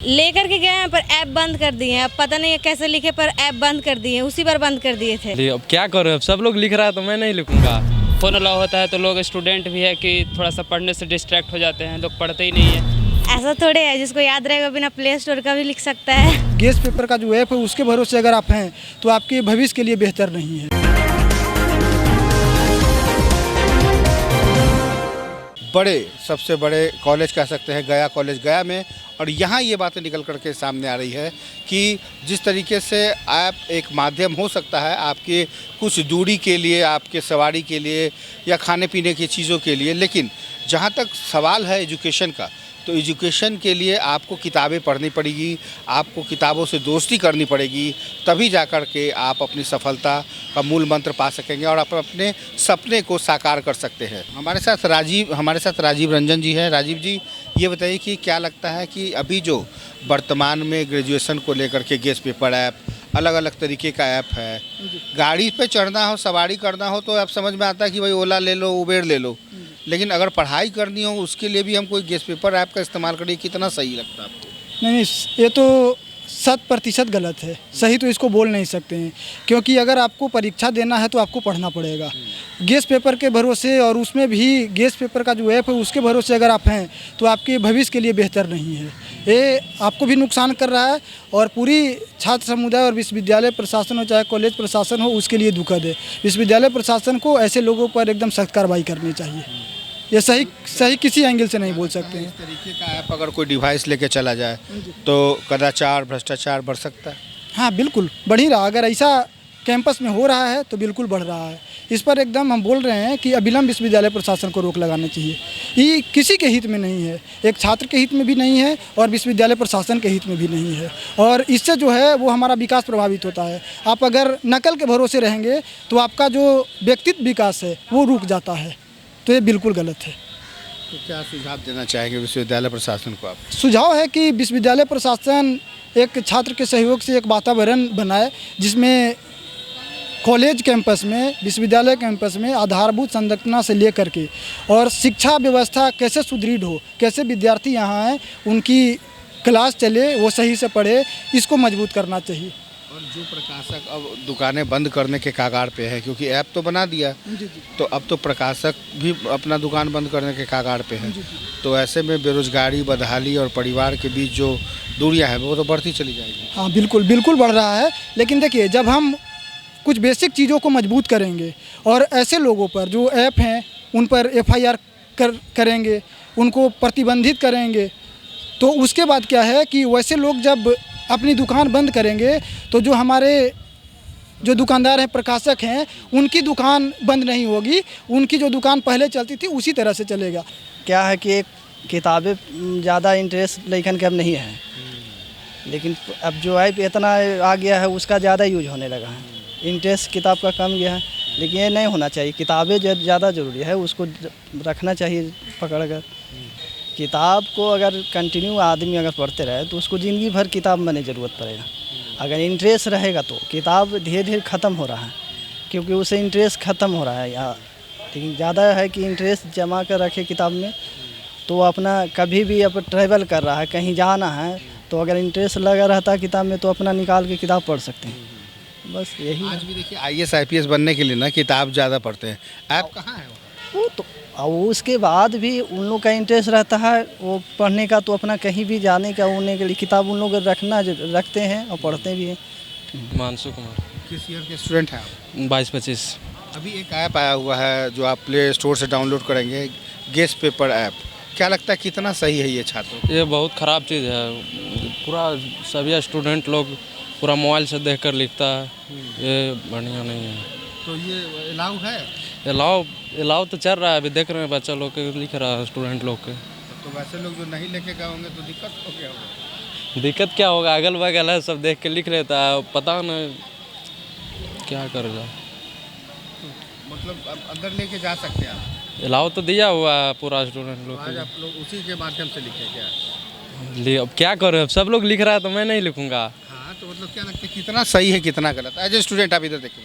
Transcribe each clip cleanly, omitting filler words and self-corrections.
लेकर के गए हैं पर ऐप बंद कर दिए हैं। अब पता नहीं है कैसे लिखे पर ऐप बंद कर दिए, उसी पर बंद कर दिए थे। अब क्या करूँ, अब सब लोग लिख रहा है तो मैं नहीं लिखूंगा। फ़ोन अलाउ होता है तो लोग स्टूडेंट भी है कि थोड़ा सा पढ़ने से डिस्ट्रैक्ट हो जाते हैं, लोग पढ़ते ही नहीं है। ऐसा थोड़े है, जिसको याद रहेगा बिना प्ले स्टोर का भी लिख सकता है। गेस पेपर का जो ऐप है उसके भरोसे अगर आप हैं तो आपके भविष्य के लिए बेहतर नहीं है। सबसे बड़े कॉलेज कह सकते हैं गया कॉलेज गया में, और यहाँ ये बातें निकल करके सामने आ रही है कि जिस तरीके से ऐप एक माध्यम हो सकता है आपके कुछ दूरी के लिए, आपके सवारी के लिए या खाने पीने की चीज़ों के लिए, लेकिन जहाँ तक सवाल है एजुकेशन का, तो एजुकेशन के लिए आपको किताबें पढ़नी पड़ेगी, आपको किताबों से दोस्ती करनी पड़ेगी, तभी जाकर के आप अपनी सफलता का मूल मंत्र पा सकेंगे और आप अपने सपने को साकार कर सकते हैं। हमारे साथ राजीव रंजन जी हैं। राजीव जी, ये बताइए कि क्या लगता है कि अभी जो वर्तमान में ग्रेजुएशन को लेकर के गेस पेपर ऐप, अलग अलग तरीके का ऐप है, गाड़ी पे चढ़ना हो, सवारी करना हो तो आप समझ में आता है कि भाई ओला ले लो, उबेर ले लो, लेकिन अगर पढ़ाई करनी हो उसके लिए भी हम कोई गेस पेपर ऐप का इस्तेमाल करें, कितना सही लगता है आपको? नहीं, ये तो 100% गलत है। सही तो इसको बोल नहीं सकते हैं, क्योंकि अगर आपको परीक्षा देना है तो आपको पढ़ना पड़ेगा। गेस पेपर के भरोसे, और उसमें भी गेस पेपर का जो ऐप है उसके भरोसे अगर आप हैं तो आपके भविष्य के लिए बेहतर नहीं है। ये आपको भी नुकसान कर रहा है और पूरी छात्र समुदाय और विश्वविद्यालय प्रशासन हो चाहे कॉलेज प्रशासन हो उसके लिए दुखद है। विश्वविद्यालय प्रशासन को ऐसे लोगों पर एकदम सख्त कार्रवाई करनी चाहिए। ये सही किसी एंगल से नहीं बोल सकते हैं। इस तरीके का ऐप अगर कोई डिवाइस लेके चला जाए तो कदाचार, भ्रष्टाचार बढ़ सकता है। हाँ, बिल्कुल बढ़ ही रहा। अगर ऐसा कैंपस में हो रहा है तो बिल्कुल बढ़ रहा है। इस पर एकदम हम बोल रहे हैं कि अविलंब विश्वविद्यालय प्रशासन को रोक लगाना चाहिए। ये किसी के हित में नहीं है, एक छात्र के हित में भी नहीं है और विश्वविद्यालय प्रशासन के हित में भी नहीं है, और इससे जो है वो हमारा विकास प्रभावित होता है। आप अगर नकल के भरोसे रहेंगे तो आपका जो व्यक्तित्व विकास है वो रुक जाता है, तो ये बिल्कुल गलत है। तो क्या सुझाव देना चाहेंगे विश्वविद्यालय प्रशासन को आप? सुझाव है कि विश्वविद्यालय प्रशासन एक छात्र के सहयोग से एक वातावरण बनाए जिसमें कॉलेज कैंपस में, विश्वविद्यालय कैंपस में आधारभूत संरचना से लेकर के और शिक्षा व्यवस्था कैसे सुदृढ़ हो, कैसे विद्यार्थी यहाँ आए, उनकी क्लास चले, वो सही से पढ़े, इसको मजबूत करना चाहिए। और जो प्रकाशक अब दुकानें बंद करने के कगार पे है, क्योंकि ऐप तो बना दिया, तो अब तो प्रकाशक भी अपना दुकान बंद करने के कगार पे है, तो ऐसे में बेरोजगारी, बदहाली और परिवार के बीच जो दूरियां हैं वो तो बढ़ती चली जाएगी। हाँ, बिल्कुल बढ़ रहा है। लेकिन देखिए, जब हम कुछ बेसिक चीज़ों को मजबूत करेंगे और ऐसे लोगों पर जो ऐप हैं उन पर FIR करेंगे, उनको प्रतिबंधित करेंगे, तो उसके बाद क्या है कि वैसे लोग जब अपनी दुकान बंद करेंगे तो जो हमारे जो दुकानदार हैं, प्रकाशक हैं, उनकी दुकान बंद नहीं होगी, उनकी जो दुकान पहले चलती थी उसी तरह से चलेगा। क्या है कि एक किताबें ज़्यादा इंटरेस्ट लेखन के अब नहीं है, लेकिन अब जो ऐप इतना आ गया है उसका ज़्यादा यूज होने लगा है। इंटरेस्ट किताब का कम गया है, लेकिन ये नहीं होना चाहिए। किताबें ज़्यादा ज़रूरी है, उसको रखना चाहिए पकड़ कर। किताब को अगर कंटिन्यू आदमी अगर पढ़ते रहे तो उसको ज़िंदगी भर किताब में नहीं ज़रूरत पड़ेगा। अगर इंटरेस्ट रहेगा तो किताब धीरे धीरे ख़त्म हो रहा है, क्योंकि उसे इंटरेस्ट ख़त्म हो रहा है। लेकिन ज़्यादा है कि इंटरेस्ट जमा कर रखे किताब में, तो अपना कभी भी अब ट्रैवल कर रहा है, कहीं जाना है, तो अगर इंटरेस्ट लगा रहता है किताब में तो अपना निकाल के किताब पढ़ सकते हैं। बस यही। आज भी देखिए IAS IPS बनने के लिए ना किताब ज़्यादा पढ़ते हैं, ऐप कहाँ है वो तो। और उसके बाद भी उन लोग का इंटरेस्ट रहता है वो पढ़ने का, तो अपना कहीं भी जाने का होने के लिए किताब उन लोग रखते हैं और पढ़ते भी हैं। मानसू कुमार। किस ईयर के स्टूडेंट हैं आप? 22-25। अभी एक ऐप आया हुआ है जो आप प्ले स्टोर से डाउनलोड करेंगे, गेस पेपर ऐप, क्या लगता है कितना सही है ये छात्रों? ये बहुत ख़राब चीज़ है। पूरा सभी स्टूडेंट लोग पूरा मोबाइल से देखकर लिखता है, ये बढ़िया नहीं है। तो ये अलाउ है? अलाउ तो चल रहा है, अभी देख रहे हैं बच्चा लोग के लिख रहा है, स्टूडेंट लोग के। तो वैसे लोग जो नहीं लेके गए होंगे तो दिक्कत हो गया होगा। दिक्कत क्या होगा, अगल बगल है, सब देख के लिख लेता है, पता नहीं क्या करेगा। मतलब अब अंदर लेके जा सकते हैं आप? अलाउ तो दिया हुआ है पूरा स्टूडेंट लोग आज आप लोग उसी के माध्यम से लिखे क्या? अब क्या करें, अब सब लोग लिख रहा है तो मैं नहीं लिखूंगा। हाँ, तो मतलब क्या लगता है कितना सही है कितना गलत? एज ए स्टूडेंट आप इधर देखिए,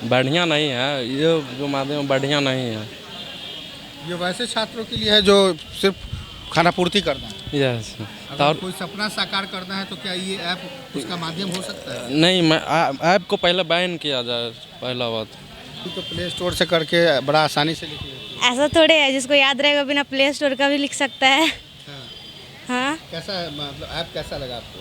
बढ़िया नहीं है ये जो माध्यम, बढ़िया नहीं है। ये वैसे छात्रों के लिए है जो सिर्फ खाना पूर्ति करना है। यस। अगर कोई सपना साकार करना है तो क्या ये ऐप उसका माध्यम हो सकता है? नहीं, मैं ऐप को पहले बैन किया जाए, पहला बात। तो प्ले स्टोर से करके बड़ा आसानी से लिख लेते ऐसा थोड़े है, जिसको याद रहेगा बिना प्ले स्टोर का भी लिख सकता है। हैं। हाँ, कैसा मतलब ऐप कैसा लगा आपको?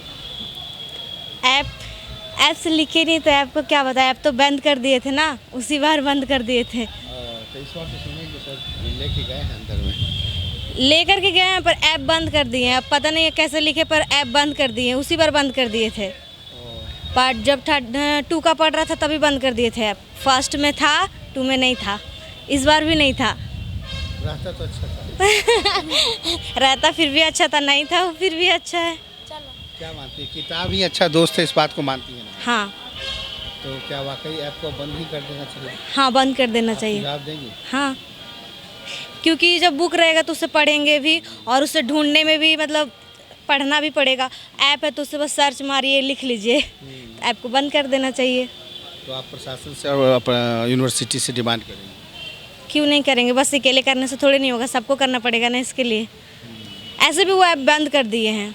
ऐप से लिखे नहीं तो ऐप को क्या बताया, ऐप तो बंद कर दिए थे ना, उसी बार बंद कर दिए थे। तो इस बार तो सुनेंगे सर लेके गए हैं अंदर में। लेकर के गए हैं पर ऐप बंद कर दिए हैं। अब पता नहीं है कैसे लिखे पर ऐप बंद कर दिए हैं, उसी बार बंद कर दिए थे। पार्ट जब 2 का पढ़ रहा था तभी बंद कर दिए थे ऐप। फर्स्ट में था, 2 में नहीं था, इस बार भी नहीं था। रहता तो अच्छा था। रहता फिर भी अच्छा था, नहीं था वो फिर भी अच्छा है। क्या मानती है? किताब ही अच्छा दोस्त है, इस बात को मानती है ना? हाँ तो क्या वाकई ऐप को बंद ही कर देना चाहिए? हाँ, बंद कर देना आप चाहिए। सुझाव देंगे? हाँ, क्योंकि जब बुक रहेगा तो उसे पढ़ेंगे भी और उसे ढूंढने में भी मतलब पढ़ना भी पड़ेगा। ऐप है तो उसे बस सर्च मारिए, लिख लीजिए। ऐप को बंद कर देना चाहिए। तो आप प्रशासन से और अपना यूनिवर्सिटी से डिमांड करेंगे? क्यों नहीं करेंगे, बस अकेले करने से थोड़ी नहीं होगा, सबको करना पड़ेगा ना इसके लिए। ऐसे भी वो ऐप बंद कर दिए हैं,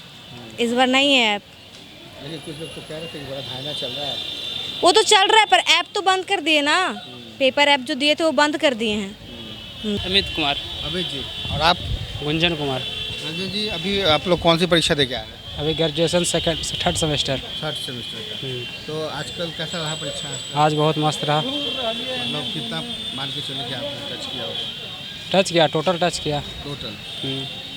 इस बार नहीं है ऐप। लेकिन कुछ लोग तो कह रहे थे कि बड़ा धारणा चल रहा है। वो तो चल रहा है पर ऐप तो बंद कर दिए ना। पेपर ऐप जो दिए थे वो बंद कर दिए हैं। अमित कुमार। अमित जी, और आप? गुंजन कुमार। रंजन जी, अभी आप लोग कौन सी परीक्षा दे के आए हैं? अभी graduation third semester. Third semester का। तो आजकल कैसा रहा परीक्षा? आज बहुत मस्त रहा। मतलब कितना मान के चले कि आपने टच किया होगा? टच किया, टोटल टच किया। टोटल।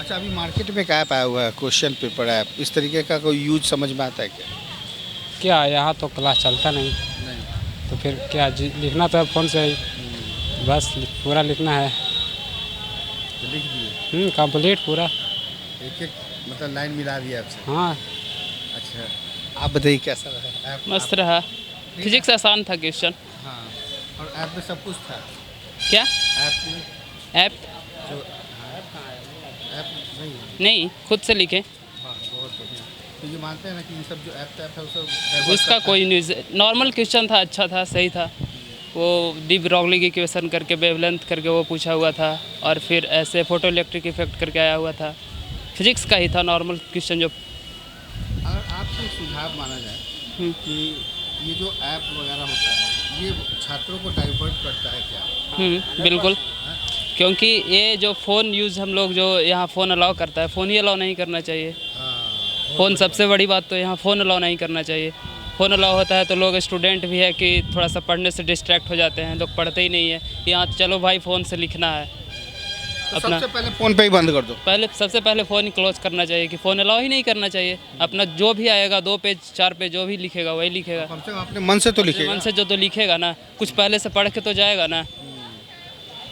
अच्छा, अभी मार्केट में एक ऐप आया हुआ है, क्वेश्चन पेपर ऐप। इस तरीके का कोई यूज समझ में आता है क्या? क्या यहाँ तो क्लास चलता नहीं, नहीं। तो फिर क्या लिखना तो है फ़ोन से ही, बस पूरा लिखना है। तो लिख दिए? कंप्लीट पूरा। एक एक मतलब लाइन मिला दिया आपसे? हाँ, अच्छा, आप बताइए कैसा रहा ऐप? मस्त रहा। फिजिक्स आसान था क्वेश्चन। हाँ, और ऐप में सब कुछ था? क्या ऐप में ऐप? जो ऐप नहीं है? नहीं, खुद से लिखे। हाँ, बहुत बढ़िया। तो ये मानते हैं ना कि ये सब जो ऐप है वो सब उसका कोई न्यूज़, नॉर्मल क्वेश्चन था, अच्छा था, सही था। वो डी ब्रॉगली की क्वेश्चन करके वेवलेंथ करके वो पूछा हुआ था, और फिर ऐसे फोटो इलेक्ट्रिक इफेक्ट करके आया हुआ था। फिजिक्स का ही था नॉर्मल क्वेश्चन जो। अगर आपसे सुझाव माना जाए कि ये जो ऐप वगैरह होता है ये छात्रों को डाइवर्ट करता है क्या? बिल्कुल, क्योंकि ये जो फ़ोन यूज़ हम लोग जो यहाँ फ़ोन अलाउ करता है, फ़ोन ही अलाउ नहीं करना चाहिए। फ़ोन सबसे बड़ी बात तो यहाँ फ़ोन अलाउ नहीं करना चाहिए। फ़ोन अलाउ होता है तो लोग स्टूडेंट भी है कि थोड़ा सा पढ़ने से डिस्ट्रैक्ट हो जाते हैं, लोग पढ़ते ही नहीं है। यहाँ चलो भाई फ़ोन से लिखना है तो अपना। सबसे पहले फ़ोन पे ही बंद कर दो। सबसे पहले फ़ोन ही क्लोज करना चाहिए, कि फ़ोन अलाउ ही नहीं करना चाहिए। अपना जो भी आएगा 2 पेज 4 पेज जो भी लिखेगा वही लिखेगा। कम से कम अपने मन से तो लिखिएगा। मन से जो तो लिखेगा ना, कुछ पहले से पढ़ के तो जाएगा ना।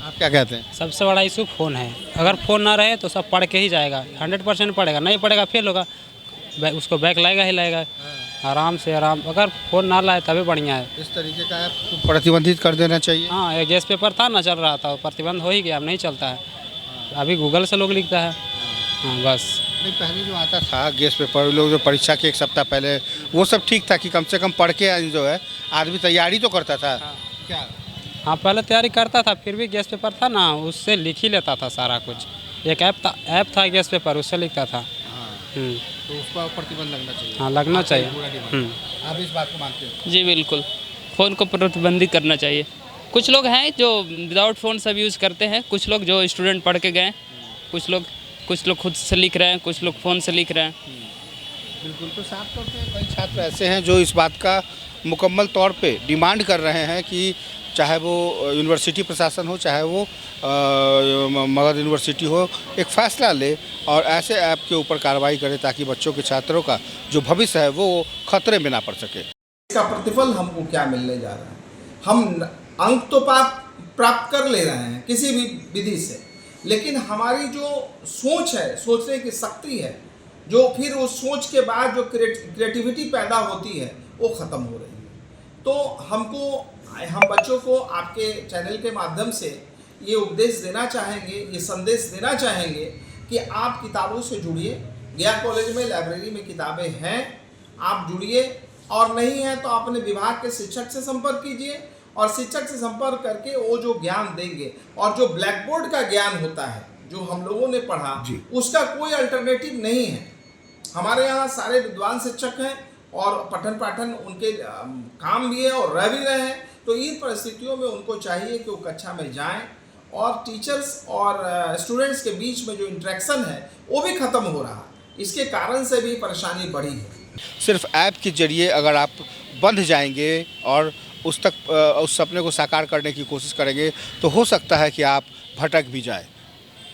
आप क्या कहते हैं? सबसे बड़ा इशू फ़ोन है। अगर फ़ोन ना रहे तो सब पढ़ के ही जाएगा, 100% पढ़ेगा। नहीं पढ़ेगा फेल होगा, उसको बैक लाएगा ही लाएगा। आराम से अगर फ़ोन ना लाए तभी बढ़िया है। इस तरीके का ऐप को प्रतिबंधित कर देना चाहिए। हाँ, एक गैस पेपर था ना, चल रहा था, प्रतिबंध हो ही गया, अब नहीं चलता है। अभी गूगल से लोग लिखता है। हाँ, बस। नहीं, पहले जो आता था गेस्ट पेपर, लोग जो परीक्षा के एक सप्ताह पहले, वो सब ठीक था कि कम से कम पढ़ के जो है आदमी तैयारी तो करता था। क्या? हाँ, पहले तैयारी करता था, फिर भी गैस पेपर था ना, उससे लिख ही लेता था सारा कुछ। एक ऐप था गैस पेपर, उससे लिखता था। तो उस पर प्रतिबंध लगना चाहिए। हाँ, लगना चाहिए। आप इस बात को मानते हो? जी बिल्कुल, फ़ोन को प्रतिबंधित करना चाहिए। कुछ लोग हैं जो विदाउट फ़ोन सब यूज़ करते हैं, कुछ लोग जो स्टूडेंट पढ़ के गए, कुछ लोग खुद से लिख रहे हैं, कुछ लोग फ़ोन से लिख रहे हैं। बिल्कुल। तो साफ तौर पे कई छात्र ऐसे हैं जो इस बात का मुकम्मल तौर पे डिमांड कर रहे हैं कि चाहे वो यूनिवर्सिटी प्रशासन हो, चाहे वो मगध यूनिवर्सिटी हो, एक फ़ैसला ले और ऐसे ऐप के ऊपर कार्रवाई करे ताकि बच्चों के छात्रों का जो भविष्य है वो खतरे में ना पड़ सके। इसका प्रतिफल हमको क्या मिलने जा रहा है? हम अंक तो प्राप्त कर ले रहे हैं किसी भी विधि से, लेकिन हमारी जो सोच है, सोचने की शक्ति है, जो फिर उस सोच के बाद जो क्रिएटिविटी पैदा होती है वो ख़त्म हो रही है। तो हम बच्चों को आपके चैनल के माध्यम से ये उपदेश देना चाहेंगे, ये संदेश देना चाहेंगे कि आप किताबों से जुड़िए। गया कॉलेज में लाइब्रेरी में किताबें हैं, आप जुड़िए, और नहीं है तो अपने विभाग के शिक्षक से संपर्क कीजिए और शिक्षक से संपर्क करके वो जो ज्ञान देंगे, और जो ब्लैक बोर्ड का ज्ञान होता है जो हम लोगों ने पढ़ा जी। उसका कोई अल्टरनेटिव नहीं है। हमारे यहाँ सारे विद्वान शिक्षक हैं और पठन पाठन उनके काम भी है और रह भी रहे हैं। तो इन परिस्थितियों में उनको चाहिए कि वो कक्षा में जाएं और टीचर्स और स्टूडेंट्स के बीच में जो इंटरेक्शन है वो भी ख़त्म हो रहा है। इसके कारण से भी परेशानी बढ़ी है। सिर्फ ऐप के जरिए अगर आप बंध जाएंगे और उस सपने को साकार करने की कोशिश करेंगे तो हो सकता है कि आप भटक भी जाएं।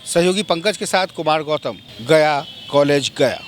सहयोगी पंकज के साथ कुमार गौतम, गया कॉलेज गया।